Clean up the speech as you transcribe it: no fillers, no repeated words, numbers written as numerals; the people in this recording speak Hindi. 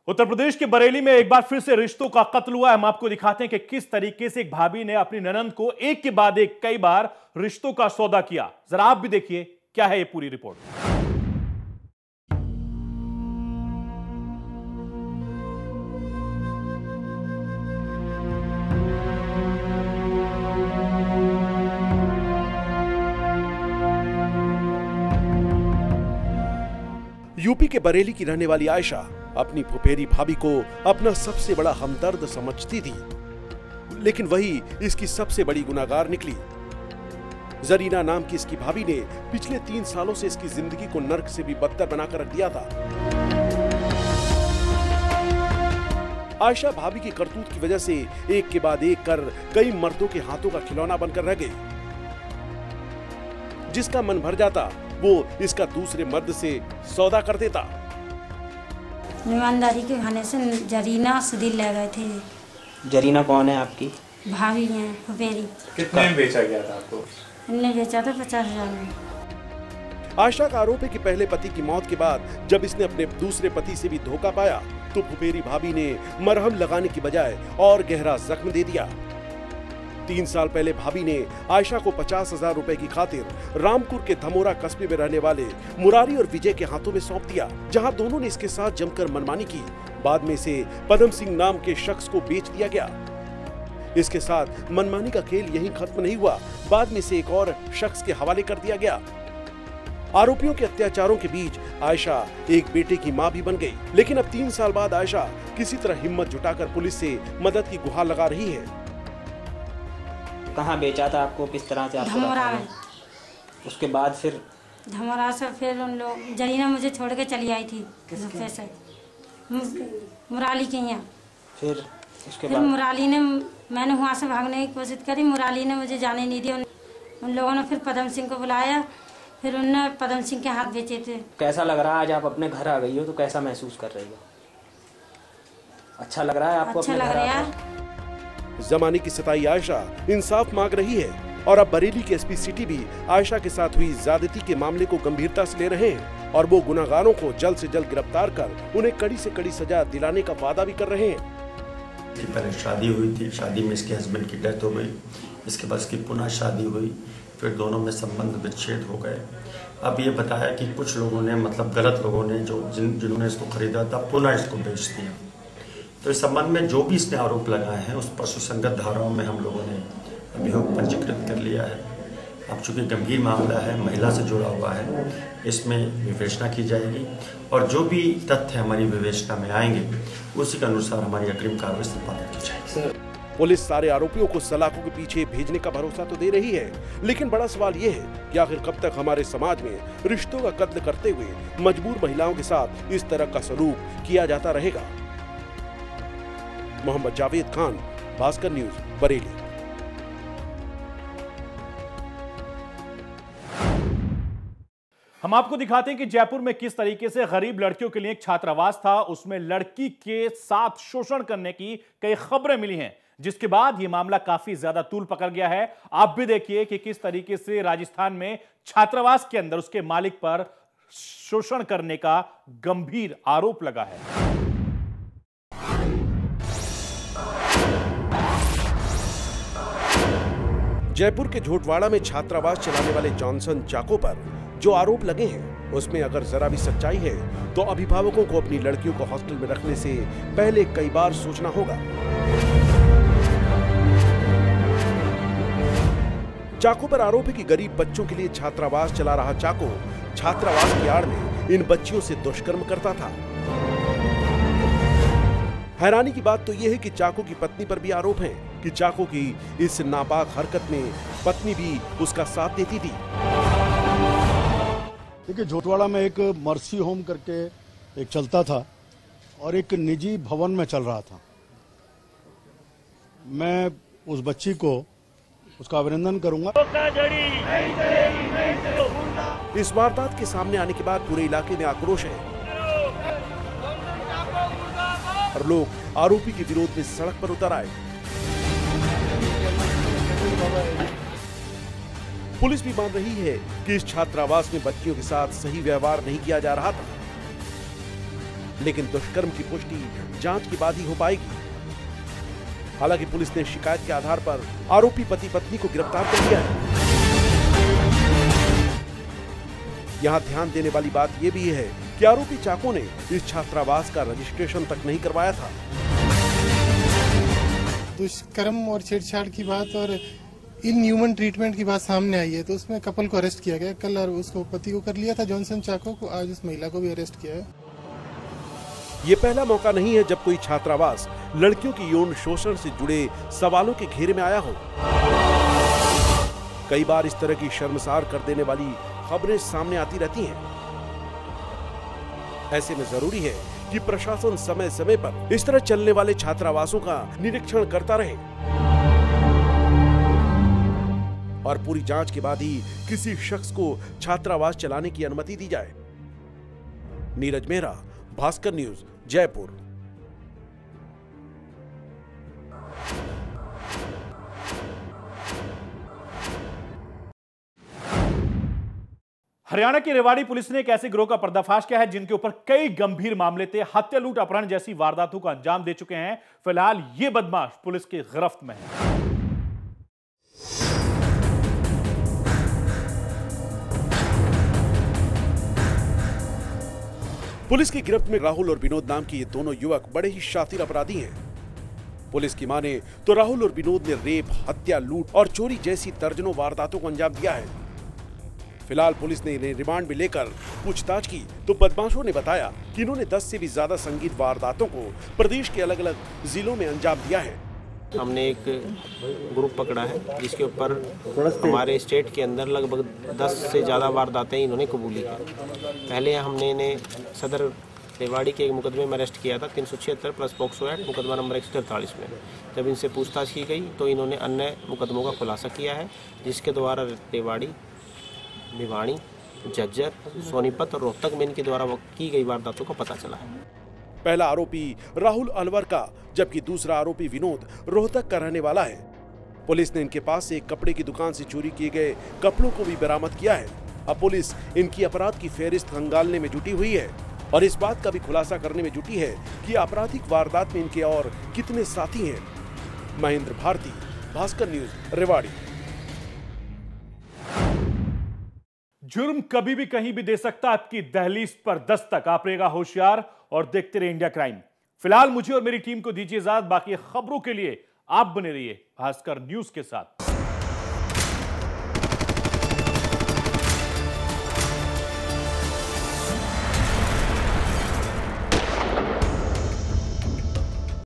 उत्तर प्रदेश के बरेली में एक बार फिर से रिश्तों का कत्ल हुआ है। हम आपको दिखाते हैं कि किस तरीके से एक भाभी ने अपनी ननंद को एक के बाद एक कई बार रिश्तों का सौदा किया। जरा आप भी देखिए क्या है ये पूरी रिपोर्ट। यूपी के बरेली की रहने वाली आयशा अपनी फुफेरी भाभी को अपना सबसे बड़ा हमदर्द समझती थी, लेकिन वही इसकी सबसे बड़ी गुनाहगार निकली। जरीना नाम की इसकी भाभी ने पिछले 3 सालों से इसकी जिंदगी को नर्क से भी बदतर बनाकर रख दिया था। आयशा भाभी की करतूत की वजह से एक के बाद एक कर कई मर्दों के हाथों का खिलौना बनकर रह गई। जिसका मन भर जाता वो इसका दूसरे मर्द से सौदा कर देता। ईमानदारी के खाने से जरीना सुधीर ले गए थे। जरीना कौन है आपकी? भाभी हैं, फुफेरी। कितने में बेचा गया था आपको? इनने बेचा था 50,000 में। आयशा का आरोप है कि पहले पति की मौत के बाद जब इसने अपने दूसरे पति से भी धोखा पाया तो फुफेरी भाभी ने मरहम लगाने की बजाय और गहरा जख्म दे दिया। 3 साल पहले भाभी ने आयशा को 50,000 रुपए की खातिर रामपुर के धमोरा कस्बे में रहने वाले मुरारी और विजय के हाथों में सौंप दिया, जहां दोनों ने इसके साथ जमकर मनमानी की। बाद में इसे पदम सिंह नाम के शख्स को बेच दिया गया। इसके साथ मनमानी का खेल यहीं खत्म नहीं हुआ, बाद में इसे एक और शख्स के हवाले कर दिया गया। आरोपियों के अत्याचारों के बीच आयशा एक बेटे की मां भी बन गई, लेकिन अब 3 साल बाद आयशा किसी तरह हिम्मत जुटाकर पुलिस से मदद की गुहार लगा रही है। कहाँ बेचा था आपको, किस तरह से आपको? धमोरा में। उसके बाद फिर धमोरा से फिर उन लोग जरीना मुझे छोड़ के चली आई थी से मुराली के यहाँ। फिर उसके बाद मुराली ने, मैंने वहाँ से भागने की कोशिश करी, मुराली ने मुझे जाने नहीं दिया। उन लोगों ने फिर पदम सिंह को बुलाया, फिर उनने पदम सिंह के हाथ बेचे थे। कैसा लग रहा है आज आप अपने घर आ गई हो तो कैसा महसूस कर रही हो? अच्छा लग रहा है आपको? अच्छा लग रहा है। जमाने की सताई आयशा इंसाफ मांग रही है और अब बरेली के एसपी सिटी भी आयशा के साथ हुई ज्यादती के मामले को गंभीरता से ले रहे हैं और वो गुनाहगारों को जल्द से जल्द गिरफ्तार कर उन्हें कड़ी से कड़ी सजा दिलाने का वादा भी कर रहे हैं। पहले शादी हुई थी, शादी में इसके हस्बैंड की डेथ हो गई, इसके बाद इसकी पुनः शादी हुई, फिर दोनों में संबंध विच्छेद हो गए। अब ये बताया कि कुछ लोगों ने, मतलब गलत लोगों ने, जिन्होंने इसको खरीदा था, पुनः इसको बेच दिया। तो इस संबंध में जो भी इसने आरोप लगाए हैं उस पर सुसंगत धाराओं में हम लोगों ने अभियोग पंजीकृत कर लिया है। अब चूंकि गंभीर मामला है, महिला से जुड़ा हुआ है, इसमें विवेचना की जाएगी और जो भी तथ्य हमारी विवेचना में आएंगे उसी के अनुसार हमारी अग्रिम कार्रवाई संपादित की जाएगी। पुलिस सारे आरोपियों को सलाखों के पीछे भेजने का भरोसा तो दे रही है, लेकिन बड़ा सवाल ये है कि आखिर कब तक हमारे समाज में रिश्तों का कत्ल करते हुए मजबूर महिलाओं के साथ इस तरह का सलूक किया जाता रहेगा। मोहम्मद जावेद खान, भास्कर न्यूज, बरेली। हम आपको दिखाते हैं कि जयपुर में किस तरीके से गरीब लड़कियों के लिए एक छात्रावास था, उसमें लड़की के साथ शोषण करने की कई खबरें मिली हैं, जिसके बाद यह मामला काफी ज्यादा तूल पकड़ गया है। आप भी देखिए कि किस तरीके से राजस्थान में छात्रावास के अंदर उसके मालिक पर शोषण करने का गंभीर आरोप लगा है। जयपुर के झोटवाड़ा में छात्रावास चलाने वाले जॉनसन चाको पर जो आरोप लगे हैं उसमें अगर जरा भी सच्चाई है तो अभिभावकों को अपनी लड़कियों को हॉस्टल में रखने से पहले कई बार सोचना होगा। चाको पर आरोप है कि गरीब बच्चों के लिए छात्रावास चला रहा चाको छात्रावास की आड़ में इन बच्चियों से दुष्कर्म करता था। हैरानी की बात तो यह है कि चाको की पत्नी पर भी आरोप है कि चाको की इस नापाक हरकत में पत्नी भी उसका साथ देती थी। देखिए, झोटवाड़ा में एक मर्सी होम करके एक चलता था और एक निजी भवन में चल रहा था। मैं उस बच्ची को उसका अभिनंदन करूंगा। इस वारदात के सामने आने के बाद पूरे इलाके में आक्रोश है और लोग आरोपी के विरोध में सड़क पर उतर आए। पुलिस भी मान रही है कि इस छात्रावास में बच्चियों के साथ सही व्यवहार नहीं किया जा रहा था। लेकिन दुष्कर्म की पुष्टि जांच के बाद ही हो पाएगी। हालांकि पुलिस ने शिकायत के आधार पर आरोपी पति पत्नी को गिरफ्तार कर लिया है। यहां ध्यान देने वाली बात यह भी है कि आरोपी चाको ने इस छात्रावास का रजिस्ट्रेशन तक नहीं करवाया था। दुष्कर्म और छेड़छाड़ की बात और इनह्यूमन ट्रीटमेंट की बात सामने आई है, तो उसमें कपल को अरेस्ट किया गया। कल उसको पति को कर लिया था जॉनसन चाको को, आज उस महिला को भी अरेस्ट किया है। ये पहला मौका नहीं है जब कोई छात्रावास लड़कियों की यौन शोषण से जुड़े सवालों के घेरे में आया हो। कई बार इस तरह की शर्मसार कर देने वाली खबरें सामने आती रहती हैं। ऐसे में जरूरी है कि प्रशासन समय समय पर इस तरह चलने वाले छात्रावासों का निरीक्षण करता रहे और पूरी जांच के बाद ही किसी शख्स को छात्रावास चलाने की अनुमति दी जाए। नीरज मेहरा, भास्कर न्यूज, जयपुर। हरियाणा की रेवाड़ी पुलिस ने एक ऐसे गिरोह का पर्दाफाश किया है जिनके ऊपर कई गंभीर मामले थे। हत्या, लूट, अपहरण जैसी वारदातों को अंजाम दे चुके हैं। फिलहाल ये बदमाश पुलिस की गिरफ्त में है। पुलिस की गिरफ्त में राहुल और विनोद नाम के ये दोनों युवक बड़े ही शातिर अपराधी हैं। पुलिस की माने तो राहुल और विनोद ने रेप, हत्या, लूट और चोरी जैसी दर्जनों वारदातों को अंजाम दिया है। फिलहाल पुलिस ने इन्हें रिमांड में लेकर पूछताछ की तो बदमाशों ने बताया कि इन्होंने 10 से भी ज्यादा संगीत वारदातों को प्रदेश के अलग अलग जिलों में अंजाम दिया है। हमने एक ग्रुप पकड़ा है जिसके ऊपर हमारे स्टेट के अंदर लगभग 10 से ज़्यादा वारदातें इन्होंने कबूली की। पहले हमने इन्हें सदर रेवाड़ी के एक मुकदमे में अरेस्ट किया था 376 प्लस पॉक्सो एक्ट मुकदमा नंबर 143 में। जब इनसे पूछताछ की गई तो इन्होंने अन्य मुकदमों का खुलासा किया है, जिसके द्वारा रेवाड़ी, भिवाड़ी, झज्जर, सोनीपत और रोहतक में इनके द्वारा की गई वारदातों का पता चला है। पहला आरोपी राहुल अलवर का, जबकि दूसरा आरोपी विनोद रोहतक का रहने वाला है। पुलिस ने इनके पास से एक कपड़े की दुकान से चोरी किए गए कपड़ों को भी बरामद किया है। अब पुलिस इनकी अपराध की फेहरिस्त खंगालने में जुटी हुई है और इस बात का भी खुलासा करने में जुटी है कि आपराधिक वारदात में इनके और कितने साथी हैं। महेंद्र भारती, भास्कर न्यूज, रेवाड़ी। जुर्म कभी भी कहीं भी दे सकता है आपकी दहलीज पर दस्तक। आप रहेगा होशियार और देखते रहिए इंडिया क्राइम। फिलहाल मुझे और मेरी टीम को दीजिए इजाजत। बाकी खबरों के लिए आप बने रहिए भास्कर न्यूज के साथ।